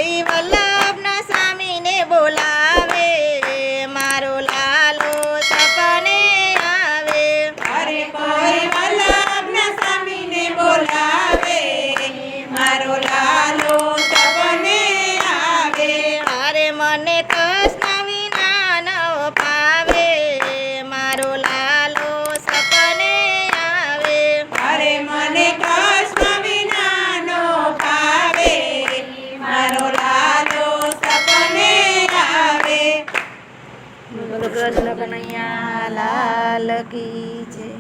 કોઈ વલ્લભના સ્વામીને બોલાવે, મારો લાલો સપને આવે. અરે કોઈ વલ્લભના સ્વામીને બોલાવે, મારો લાલો સપને આવે. અરે મને કૃષ્ણ વિના ન પાવે, મારો લાલો સપને આવે. અરે મને કૃષ્ણ વિના નો ભાવે, મારો લાલો સપને આવે. બોલો કૃષ્ણ કનૈયા લાલ કી જય.